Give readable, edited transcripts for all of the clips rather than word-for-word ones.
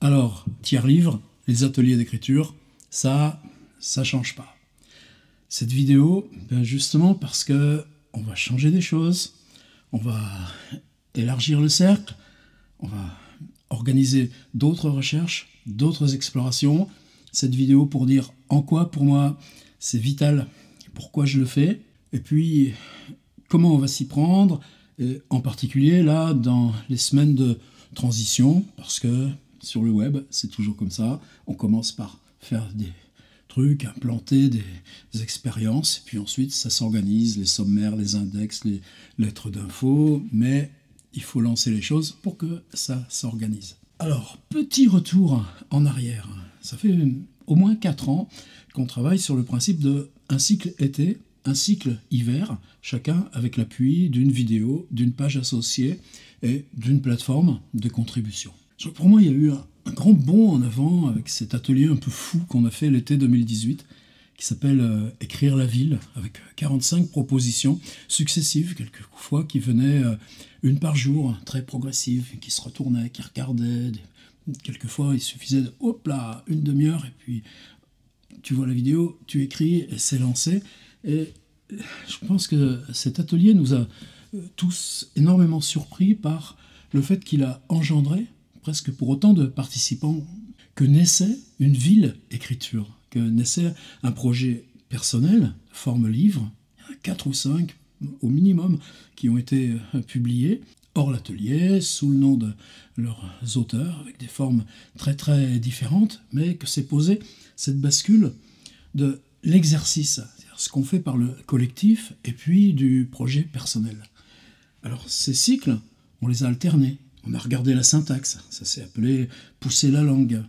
Alors, tiers livre, les ateliers d'écriture, ça change pas. Cette vidéo, justement parce que on va changer des choses, on va élargir le cercle, on va organiser d'autres recherches, d'autres explorations. Cette vidéo pour dire en quoi, pour moi, c'est vital, pourquoi je le fais, et puis comment on va s'y prendre, et en particulier là, dans les semaines de transition, parce que sur le web, c'est toujours comme ça, on commence par faire des trucs, implanter des expériences, et puis ensuite ça s'organise, les sommaires, les index, les lettres d'info, mais il faut lancer les choses pour que ça s'organise. Alors, petit retour en arrière. Ça fait au moins 4 ans qu'on travaille sur le principe d'un cycle été, un cycle hiver, chacun avec l'appui d'une vidéo, d'une page associée et d'une plateforme de contribution. Pour moi, il y a eu un grand bond en avant avec cet atelier un peu fou qu'on a fait l'été 2018, qui s'appelle « Écrire la ville », avec 45 propositions successives, quelquefois qui venaient une par jour, très progressives, qui se retournaient, qui regardaient. Quelquefois, il suffisait de « hop là », une demi-heure, et puis tu vois la vidéo, tu écris, et c'est lancé. Et je pense que cet atelier nous a tous énormément surpris par le fait qu'il a engendré, presque pour autant de participants, que naissait une ville écriture, que naissait un projet personnel, forme livre, 4 ou 5 au minimum qui ont été publiés, hors l'atelier, sous le nom de leurs auteurs, avec des formes très très différentes, mais que s'est posée cette bascule de l'exercice, c'est-à-dire ce qu'on fait par le collectif, et puis du projet personnel. Alors ces cycles, on les a alternés. On a regardé la syntaxe, ça s'est appelé « pousser la langue ».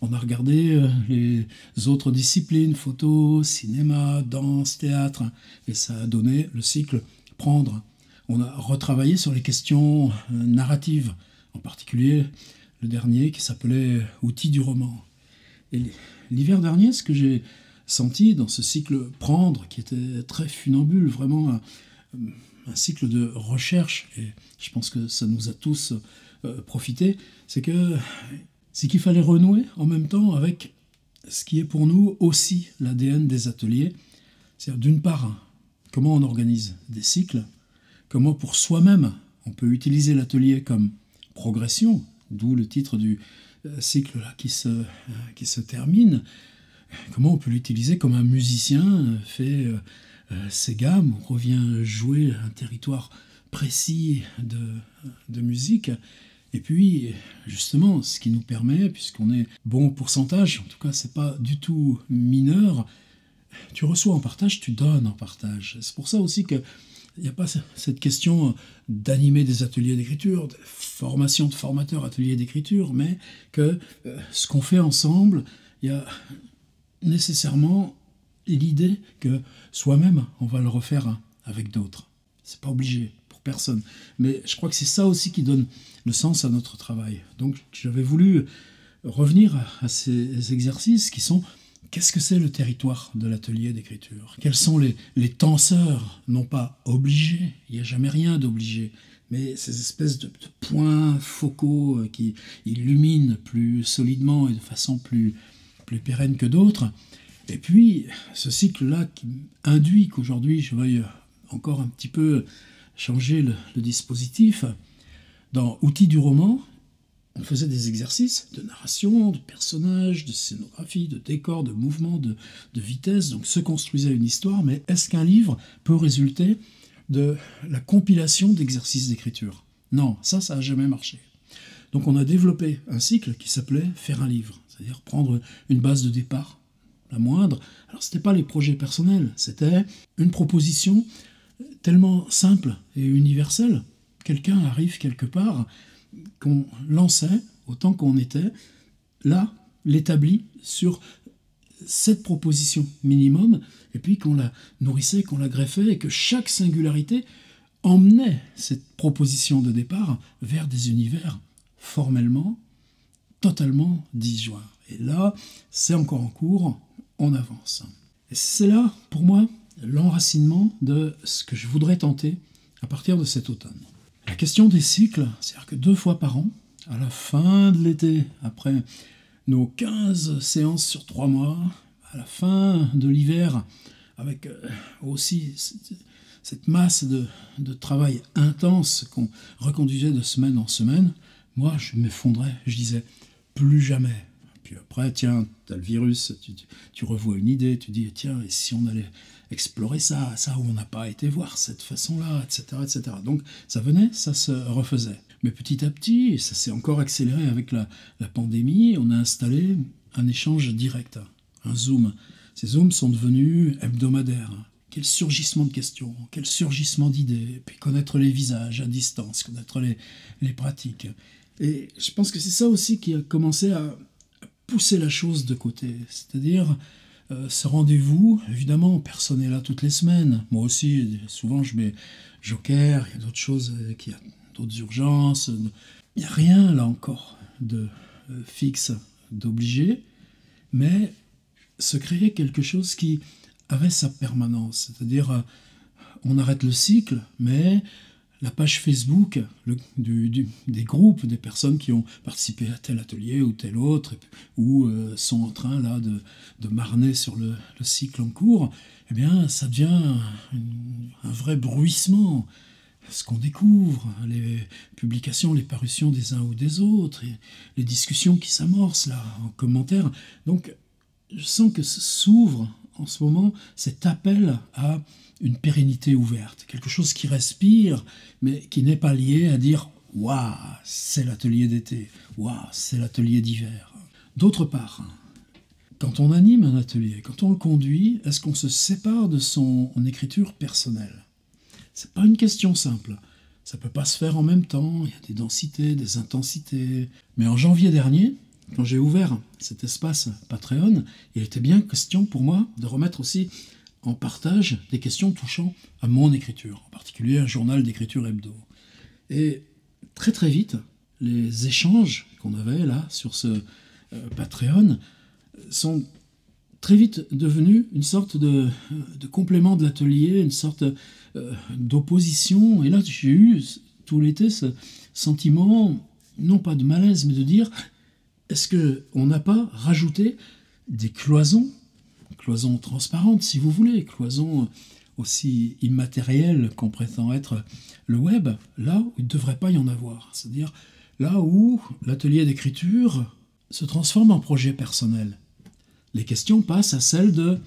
On a regardé les autres disciplines, photo, cinéma, danse, théâtre, et ça a donné le cycle « prendre ». On a retravaillé sur les questions narratives, en particulier le dernier qui s'appelait « outils du roman ». Et l'hiver dernier, ce que j'ai senti dans ce cycle « prendre », qui était très funambule, vraiment un cycle de recherche, et je pense que ça nous a tous profité, c'est qu'il fallait renouer en même temps avec ce qui est pour nous aussi l'ADN des ateliers. C'est-à-dire d'une part, comment on organise des cycles, comment pour soi-même on peut utiliser l'atelier comme progression, d'où le titre du cycle là, qui se termine, comment on peut l'utiliser comme un musicien fait ses gammes, on revient jouer un territoire précis de musique, et puis justement ce qui nous permet, puisqu'on est bon au pourcentage, en tout cas c'est pas du tout mineur, tu reçois en partage, tu donnes en partage. C'est pour ça aussi qu'il n'y a pas cette question d'animer des ateliers d'écriture, de formation de formateurs ateliers d'écriture, mais que ce qu'on fait ensemble, il y a nécessairement l'idée que soi-même, on va le refaire avec d'autres. C'est pas obligé, pour personne. Mais je crois que c'est ça aussi qui donne le sens à notre travail. Donc j'avais voulu revenir à ces exercices qui sont qu'est-ce que c'est le territoire de l'atelier d'écriture? Quels sont les tenseurs, non pas obligés, il n'y a jamais rien d'obligé, mais ces espèces de points focaux qui illuminent plus solidement et de façon plus pérenne que d'autres. Et puis, ce cycle-là qui induit qu'aujourd'hui, je veuille encore un petit peu changer le dispositif. Dans Outils du roman, on faisait des exercices de narration, de personnages, de scénographie, de décor, de mouvement, de vitesse. Donc, se construisait une histoire, mais est-ce qu'un livre peut résulter de la compilation d'exercices d'écriture? Non, ça n'a jamais marché. Donc, on a développé un cycle qui s'appelait « Faire un livre », c'est-à-dire prendre une base de départ, la moindre. Alors, ce n'était pas les projets personnels, c'était une proposition tellement simple et universelle. Quelqu'un arrive quelque part, qu'on lançait, autant qu'on était, là, l'établit sur cette proposition minimum, et puis qu'on la nourrissait, qu'on la greffait, et que chaque singularité emmenait cette proposition de départ vers des univers formellement, totalement disjoints. Et là, c'est encore en cours, on avance. Et c'est là, pour moi, l'enracinement de ce que je voudrais tenter à partir de cet automne. La question des cycles, c'est-à-dire que 2 fois par an, à la fin de l'été, après nos 15 séances sur 3 mois, à la fin de l'hiver, avec aussi cette masse de travail intense qu'on reconduisait de semaine en semaine, moi je m'effondrais, je disais plus jamais. Puis après, tiens, tu as le virus, tu revois une idée, tu dis tiens, et si on allait explorer ça où on n'a pas été voir cette façon-là, etc., etc. Donc ça venait, ça se refaisait. Mais petit à petit, ça s'est encore accéléré avec la pandémie, on a installé un échange direct, un Zoom. Ces Zooms sont devenus hebdomadaires. Quel surgissement de questions, quel surgissement d'idées, puis connaître les visages à distance, connaître les pratiques. Et je pense que c'est ça aussi qui a commencé à pousser la chose de côté. C'est-à-dire, ce rendez-vous, évidemment, personne n'est là toutes les semaines. Moi aussi, souvent je mets joker, il y a d'autres choses, il y a d'autres urgences. Il n'y a rien, là encore, de fixe, d'obligé, mais se créer quelque chose qui avait sa permanence. C'est-à-dire, on arrête le cycle, mais la page Facebook des groupes, des personnes qui ont participé à tel atelier ou tel autre, ou sont en train là de marner sur le cycle en cours, eh bien, ça devient un vrai bruissement. Ce qu'on découvre, les publications, les parutions des uns ou des autres, et les discussions qui s'amorcent là en commentaire. Donc, je sens que s'ouvre en ce moment cet appel à une pérennité ouverte, quelque chose qui respire, mais qui n'est pas lié à dire « Waouh, c'est l'atelier d'été »,« Waouh, c'est l'atelier d'hiver ». D'autre part, quand on anime un atelier, quand on le conduit, est-ce qu'on se sépare de son écriture personnelle ? C'est pas une question simple. Ça peut pas se faire en même temps, il y a des densités, des intensités. Mais en janvier dernier, quand j'ai ouvert cet espace Patreon, il était bien question pour moi de remettre aussi en partage des questions touchant à mon écriture, en particulier un journal d'écriture hebdo. Et très très vite, les échanges qu'on avait là sur ce Patreon sont très vite devenus une sorte de complément de l'atelier, une sorte d'opposition. Et là, j'ai eu tout l'été ce sentiment, non pas de malaise, mais de dire, est-ce qu'on n'a pas rajouté des cloisons transparentes, si vous voulez, cloisons aussi immatérielles qu'on prétend être le web, là où il ne devrait pas y en avoir. C'est-à-dire là où l'atelier d'écriture se transforme en projet personnel. Les questions passent à celles de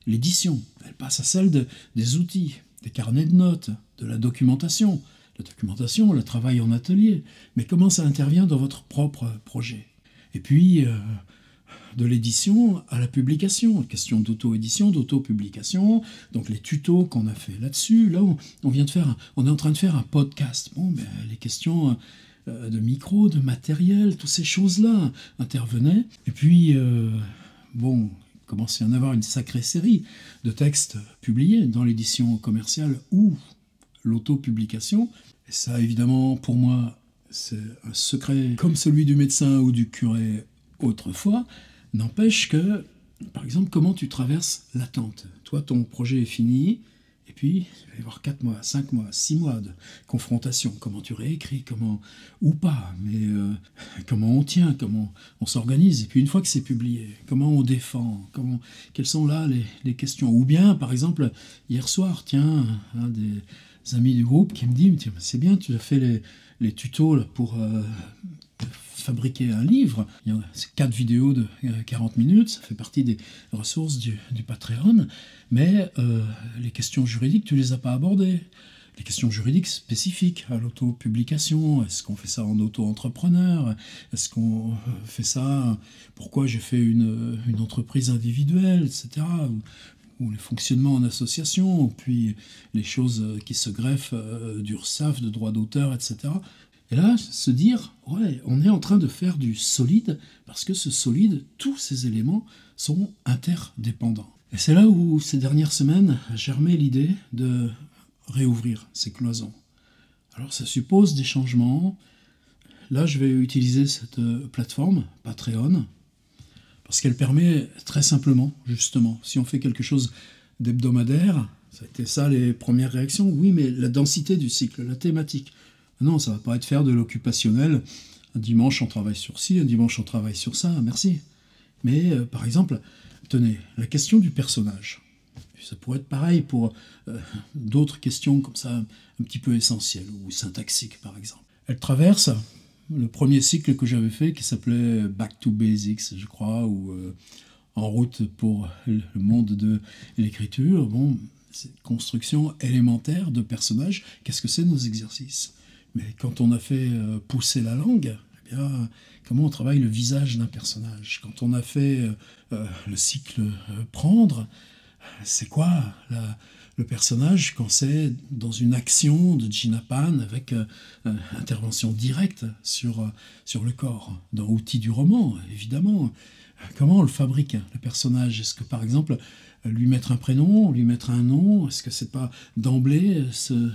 l'édition, elles passent à celles des outils, des carnets de notes, de la documentation. La documentation, le travail en atelier, mais comment ça intervient dans votre propre projet. Et puis, de l'édition à la publication, question d'auto-édition, d'auto-publication, donc les tutos qu'on a fait là-dessus. Là, on est en train de faire un podcast. Bon, ben, les questions de micro, de matériel, toutes ces choses-là intervenaient. Et puis, bon, il commence à y en avoir une sacrée série de textes publiés dans l'édition commerciale ou l'auto-publication. Et ça, évidemment, pour moi, c'est un secret comme celui du médecin ou du curé autrefois. N'empêche que, par exemple, comment tu traverses l'attente. Toi, ton projet est fini, et puis il va y avoir 4 mois, 5 mois, 6 mois de confrontation. Comment tu réécris, comment, ou pas, mais comment on tient, comment on s'organise. Et puis une fois que c'est publié, comment on défend, quelles sont là les questions. Ou bien, par exemple, hier soir, tiens, un des amis du groupe qui me dit, c'est bien, tu as fait les tutos là, pour fabriquer un livre. C'est 4 vidéos de 40 minutes, ça fait partie des ressources du Patreon, mais les questions juridiques, tu les as pas abordées. Les questions juridiques spécifiques à l'auto-publication, est-ce qu'on fait ça en auto-entrepreneur? Est-ce qu'on fait ça? Pourquoi j'ai fait une entreprise individuelle, etc. Ou le fonctionnement en association, puis les choses qui se greffent d'URSSAF, de droit d'auteur, etc. Et là, se dire, ouais, on est en train de faire du solide, parce que ce solide, tous ces éléments sont interdépendants. Et c'est là où, ces dernières semaines, a germé l'idée de réouvrir ces cloisons. Alors ça suppose des changements. Là, je vais utiliser cette plateforme, Patreon, parce qu'elle permet très simplement, justement, si on fait quelque chose d'hebdomadaire, ça a été ça les premières réactions, oui, mais la densité du cycle, la thématique. Non, ça ne va pas être faire de l'occupationnel Un dimanche, on travaille sur ci, un dimanche, on travaille sur ça, merci. Mais, par exemple, tenez, la question du personnage. Ça pourrait être pareil pour d'autres questions comme ça, un petit peu essentielles, ou syntaxiques, par exemple. Elle traverse le premier cycle que j'avais fait, qui s'appelait Back to Basics, je crois, ou En route pour le monde de l'écriture. Bon, c'est construction élémentaire de personnages. Qu'est-ce que c'est nos exercices? Mais quand on a fait pousser la langue, eh bien, comment on travaille le visage d'un personnage? Quand on a fait le cycle prendre, c'est quoi le personnage quand c'est dans une action de Jinapan avec intervention directe sur le corps? Dans Outils du roman, évidemment. Comment on le fabrique, le personnage? Est-ce que, par exemple, lui mettre un prénom, lui mettre un nom, est-ce que c'est pas d'emblée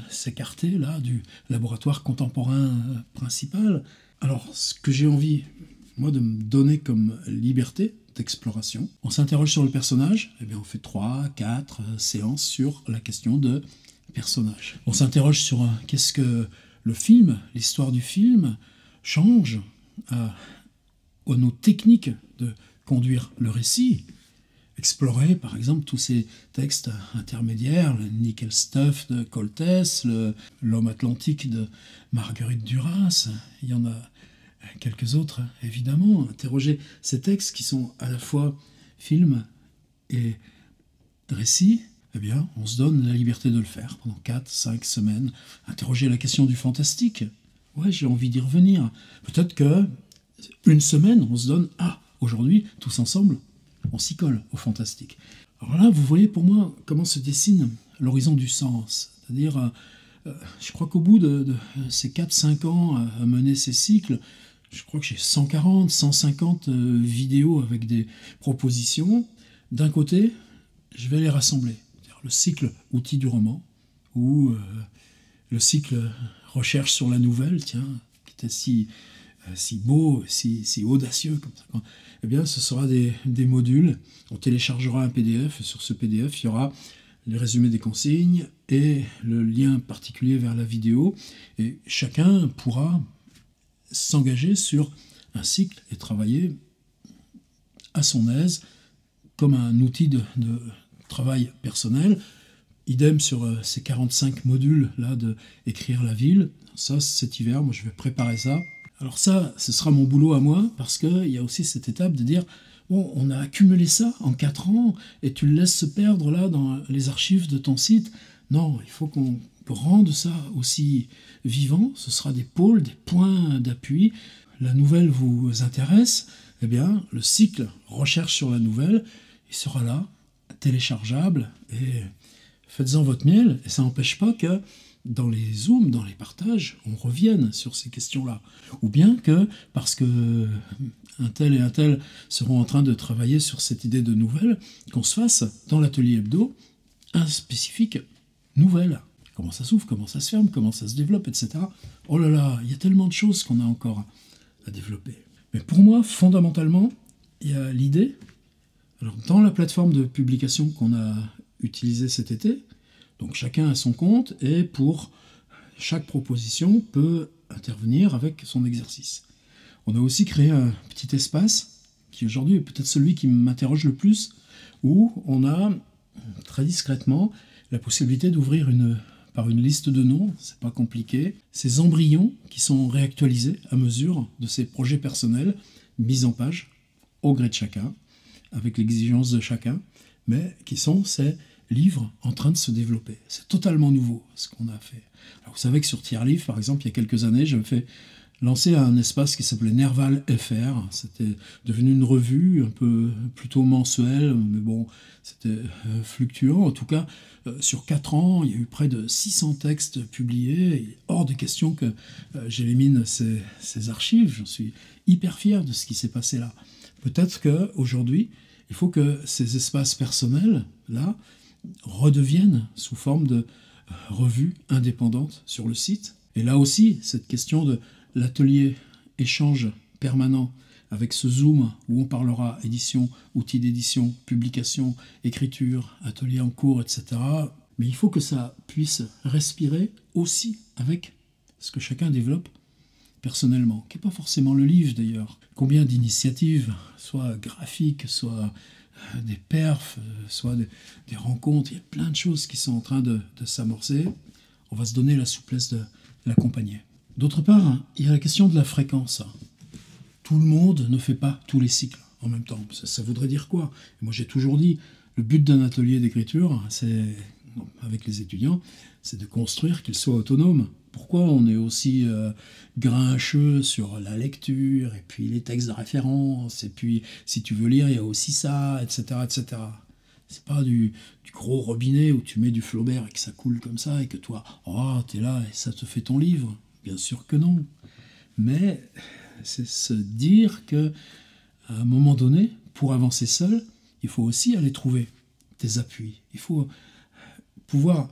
s'écarter là du laboratoire contemporain principal? Alors, ce que j'ai envie, moi, de me donner comme liberté d'exploration, on s'interroge sur le personnage, eh bien on fait 3, 4 séances sur la question de personnage. On s'interroge sur qu'est-ce que le film, l'histoire du film, change à nos techniques de conduire le récit, explorer par exemple tous ces textes intermédiaires, le Nickel Stuff de Coltès, L'Homme Atlantique de Marguerite Duras, il y en a quelques autres évidemment, interroger ces textes qui sont à la fois film et récit, eh bien on se donne la liberté de le faire pendant 4-5 semaines, interroger la question du fantastique, ouais j'ai envie d'y revenir, peut-être que une semaine on se donne, aujourd'hui tous ensemble on s'y colle au fantastique. Alors là, vous voyez pour moi comment se dessine l'horizon du sens. C'est-à-dire, je crois qu'au bout de ces 4-5 ans à mener ces cycles, je crois que j'ai 140, 150 vidéos avec des propositions. D'un côté, je vais les rassembler. Le cycle Outils du roman, ou le cycle Recherche sur la nouvelle, tiens, qui était si beau, si audacieux comme ça. Eh bien, ce sera des modules. On téléchargera un PDF. Et sur ce PDF, il y aura les résumés des consignes et le lien particulier vers la vidéo. Et chacun pourra s'engager sur un cycle et travailler à son aise comme un outil de travail personnel. Idem sur ces 45 modules-là de écrire la ville. Ça, cet hiver, moi, je vais préparer ça. Alors ça, ce sera mon boulot à moi, parce qu'il y a aussi cette étape de dire, bon, on a accumulé ça en 4 ans, et tu le laisses se perdre là dans les archives de ton site. Non, il faut qu'on rende ça aussi vivant, ce sera des pôles, des points d'appui. La nouvelle vous intéresse, eh bien, le cycle Recherche sur la nouvelle, il sera là, téléchargeable, et faites-en votre miel, et ça n'empêche pas que dans les zooms, dans les partages, on revienne sur ces questions-là. Ou bien que, parce que un tel et un tel seront en train de travailler sur cette idée de nouvelle, qu'on se fasse, dans l'atelier hebdo, un spécifique nouvelle. Comment ça s'ouvre, comment ça se ferme, comment ça se développe, etc. Oh là là, il y a tellement de choses qu'on a encore à développer. Mais pour moi, fondamentalement, il y a l'idée, alors dans la plateforme de publication qu'on a utilisée cet été, donc chacun a son compte, et pour chaque proposition peut intervenir avec son exercice. On a aussi créé un petit espace, qui aujourd'hui est peut-être celui qui m'interroge le plus, où on a très discrètement la possibilité d'ouvrir par une liste de noms, c'est pas compliqué, ces embryons qui sont réactualisés à mesure de ces projets personnels, mis en page, au gré de chacun, avec l'exigence de chacun, mais qui sont ces livres en train de se développer. C'est totalement nouveau ce qu'on a fait. Alors, vous savez que sur Tierlivre, par exemple, il y a quelques années, j'avais fait lancer un espace qui s'appelait Nerval FR. C'était devenu une revue un peu plutôt mensuelle, mais bon, c'était fluctuant. En tout cas, sur 4 ans, il y a eu près de 600 textes publiés. Il est hors de question que j'élimine ces archives. J'en suis hyper fier de ce qui s'est passé là. Peut-être qu'aujourd'hui, il faut que ces espaces personnels, là, redeviennent sous forme de revues indépendantes sur le site. Et là aussi, cette question de l'atelier échange permanent avec ce Zoom où on parlera édition, outils d'édition, publication, écriture, atelier en cours, etc. Mais il faut que ça puisse respirer aussi avec ce que chacun développe personnellement, qui n'est pas forcément le livre d'ailleurs. Combien d'initiatives, soit graphiques, soit des perfs, soit des rencontres, il y a plein de choses qui sont en train de s'amorcer. On va se donner la souplesse de l'accompagner. D'autre part, il y a la question de la fréquence. Tout le monde ne fait pas tous les cycles en même temps. Ça voudrait dire quoi? Moi, j'ai toujours dit, le but d'un atelier d'écriture, c'est, avec les étudiants, c'est de construire qu'ils soient autonomes. Pourquoi on est aussi grincheux sur la lecture, et puis les textes de référence, et puis si tu veux lire, il y a aussi ça, etc. etc. C'est pas du gros robinet où tu mets du Flaubert et que ça coule comme ça, et que toi, oh, t'es là et ça te fait ton livre. Bien sûr que non. Mais c'est se dire que à un moment donné, pour avancer seul, il faut aussi aller trouver tes appuis. Il faut pouvoir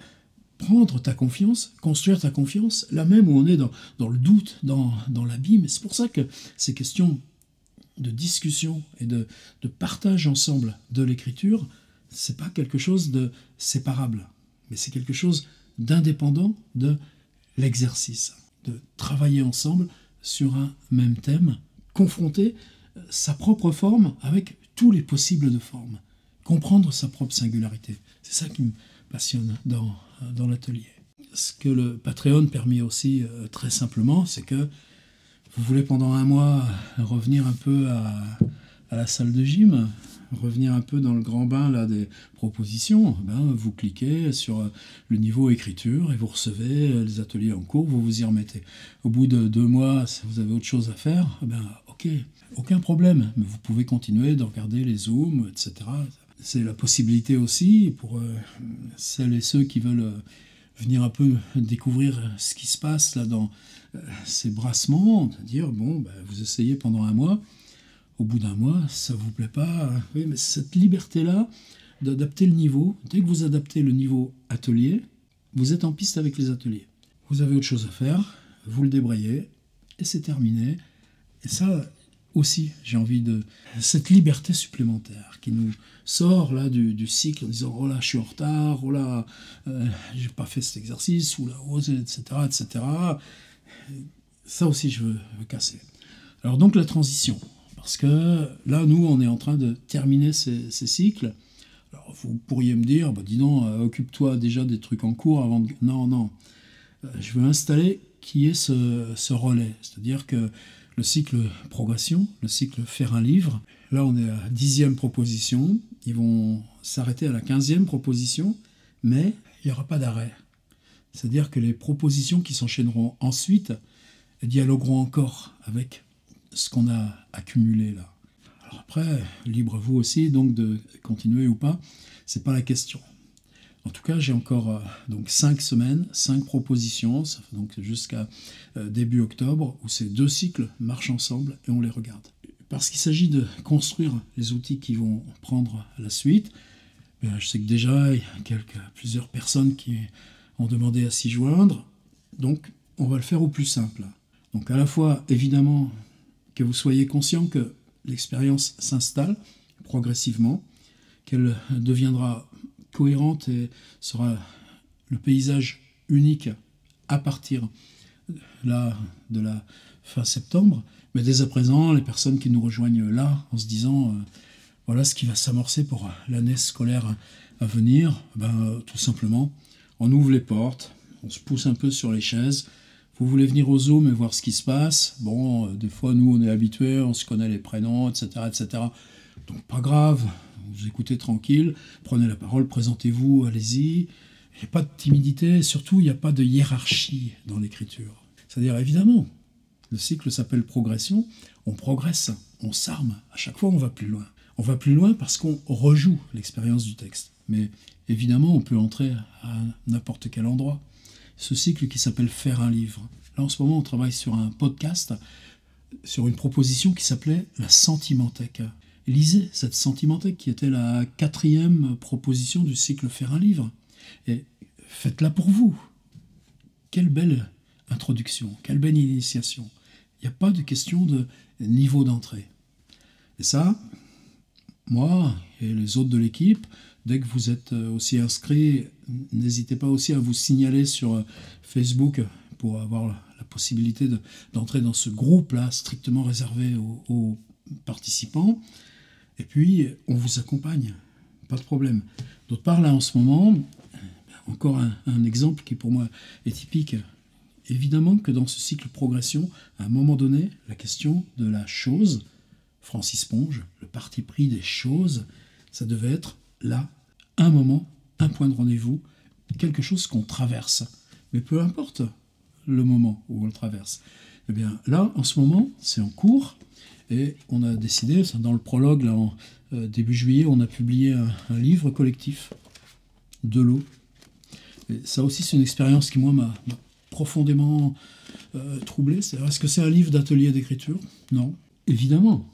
prendre ta confiance, construire ta confiance, là même où on est dans le doute, dans l'abîme. Et c'est pour ça que ces questions de discussion et de partage ensemble de l'écriture, c'est pas quelque chose de séparable, mais c'est quelque chose d'indépendant de l'exercice, de travailler ensemble sur un même thème, confronter sa propre forme avec tous les possibles de formes, comprendre sa propre singularité. C'est ça qui me passionne dans l'atelier. Ce que le Patreon permet aussi très simplement, c'est que vous voulez pendant un mois revenir un peu à la salle de gym, revenir un peu dans le grand bain là, des propositions, vous cliquez sur le niveau écriture et vous recevez les ateliers en cours, vous vous y remettez. Au bout de 2 mois, si vous avez autre chose à faire, ok, aucun problème, mais vous pouvez continuer de regarder les zooms, etc. C'est la possibilité aussi pour celles et ceux qui veulent venir un peu découvrir ce qui se passe là dans ces brassements, de dire, vous essayez pendant un mois, au bout d'un mois, ça ne vous plaît pas. Oui, mais cette liberté-là d'adapter le niveau, dès que vous adaptez le niveau atelier, vous êtes en piste avec les ateliers. Vous avez autre chose à faire, vous le débrayez, et c'est terminé. Et ça aussi, j'ai envie de... Cette liberté supplémentaire qui nous sort là du cycle en disant « Oh là, je suis en retard, oh là, j'ai pas fait cet exercice, ou là, oh, etc., etc. » Ça aussi, je veux casser. Alors donc, la transition. Parce que là, nous, on est en train de terminer ces cycles. Alors, vous pourriez me dire, dis donc, occupe-toi déjà des trucs en cours avant de... Non. Je veux installer qui est ce relais. C'est-à-dire que le cycle progression, le cycle faire un livre, là, on est à 10e proposition. Ils vont s'arrêter à la 15e proposition, mais il n'y aura pas d'arrêt. C'est-à-dire que les propositions qui s'enchaîneront ensuite dialogueront encore avec ce qu'on a accumulé là. Alors après, libre à vous aussi donc de continuer ou pas, c'est pas la question. En tout cas, j'ai encore donc 5 semaines, 5 propositions, ça fait donc jusqu'à début octobre, où ces 2 cycles marchent ensemble et on les regarde. Parce qu'il s'agit de construire les outils qui vont prendre la suite. Je sais que déjà, il y a plusieurs personnes qui ont demandé à s'y joindre, donc on va le faire au plus simple. Donc à la fois, évidemment, que vous soyez conscient que l'expérience s'installe progressivement, qu'elle deviendra cohérente et sera le paysage unique à partir là de la fin septembre. Mais dès à présent, les personnes qui nous rejoignent là, en se disant voilà ce qui va s'amorcer pour l'année scolaire à venir, tout simplement, on ouvre les portes, on se pousse un peu sur les chaises. Vous voulez venir au Zoom et voir ce qui se passe. Des fois, nous, on est habitués, on se connaît les prénoms, etc., etc. Donc, pas grave, vous écoutez tranquille, prenez la parole, présentez-vous, allez-y. Il n'y a pas de timidité, surtout, il n'y a pas de hiérarchie dans l'écriture. C'est-à-dire, évidemment, le cycle s'appelle progression, on progresse, on s'arme, à chaque fois, on va plus loin. On va plus loin parce qu'on rejoue l'expérience du texte. Mais évidemment, on peut entrer à n'importe quel endroit. Ce cycle qui s'appelle faire un livre. Là, en ce moment, on travaille sur un podcast, sur une proposition qui s'appelait la Sentimenthèque. Lisez cette Sentimenthèque qui était la 4e proposition du cycle faire un livre. Et faites-la pour vous. Quelle belle introduction, quelle belle initiation. Il n'y a pas de question de niveau d'entrée. Et ça, moi et les autres de l'équipe, dès que vous êtes aussi inscrits, n'hésitez pas aussi à vous signaler sur Facebook pour avoir la possibilité d'entrer dans ce groupe-là, strictement réservé aux participants. Et puis, on vous accompagne, pas de problème. D'autre part, là, en ce moment, encore un exemple qui, pour moi, est typique. Évidemment que dans ce cycle progression, à un moment donné, la question de la chose, Francis Ponge, le parti pris des choses, ça devait être là, un moment, un point de rendez-vous, quelque chose qu'on traverse. Mais peu importe le moment où on le traverse. Eh bien, là, en ce moment, c'est en cours, et on a décidé, dans le prologue, là, début juillet, on a publié un livre collectif de l'eau. Et ça aussi, c'est une expérience qui, moi, m'a profondément troublé. Est-ce que c'est un livre d'atelier d'écriture? Non. Évidemment,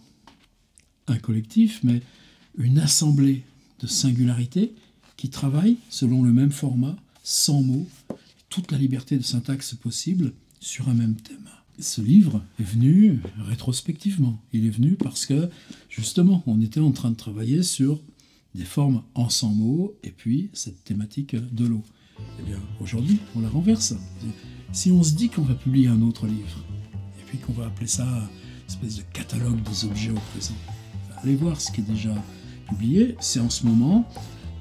un collectif, mais une assemblée de singularités qui travaillent selon le même format, sans mots, toute la liberté de syntaxe possible, sur un même thème. Ce livre est venu rétrospectivement. Il est venu parce que, justement, on était en train de travailler sur des formes en 100 mots, et puis cette thématique de l'eau. Eh bien, aujourd'hui, on la renverse. Si on se dit qu'on va publier un autre livre, et puis qu'on va appeler ça une espèce de catalogue des objets au présent, allez voir ce qui est déjà publié. C'est en ce moment,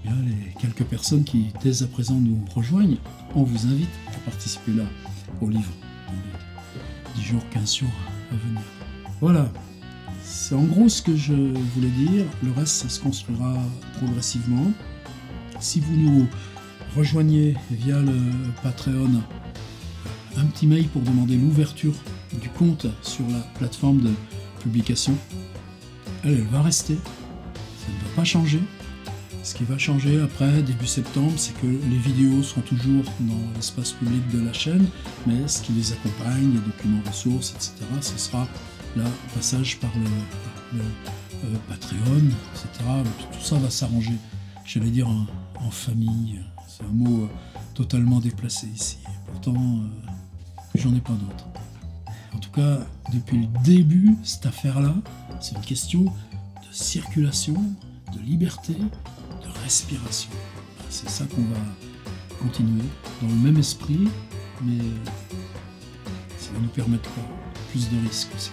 eh bien, les quelques personnes qui, dès à présent, nous rejoignent, on vous invite à participer là, au livre. 10 jours, 15 jours à venir. Voilà, c'est en gros ce que je voulais dire. Le reste, ça se construira progressivement. Si vous nous rejoignez via le Patreon, un petit mail pour demander l'ouverture du compte sur la plateforme de publication. Elle va rester, ça ne va pas changer. Ce qui va changer après, début septembre, c'est que les vidéos seront toujours dans l'espace public de la chaîne, mais ce qui les accompagne, les documents ressources, etc., ce sera là, passage par le Patreon, etc. Tout ça va s'arranger, j'allais dire en famille. C'est un mot totalement déplacé ici. Pourtant, j'en ai pas d'autre. En tout cas, depuis le début, cette affaire-là, c'est une question de circulation, de liberté, de respiration. C'est ça qu'on va continuer, dans le même esprit, mais ça va nous permettre plus de risques aussi.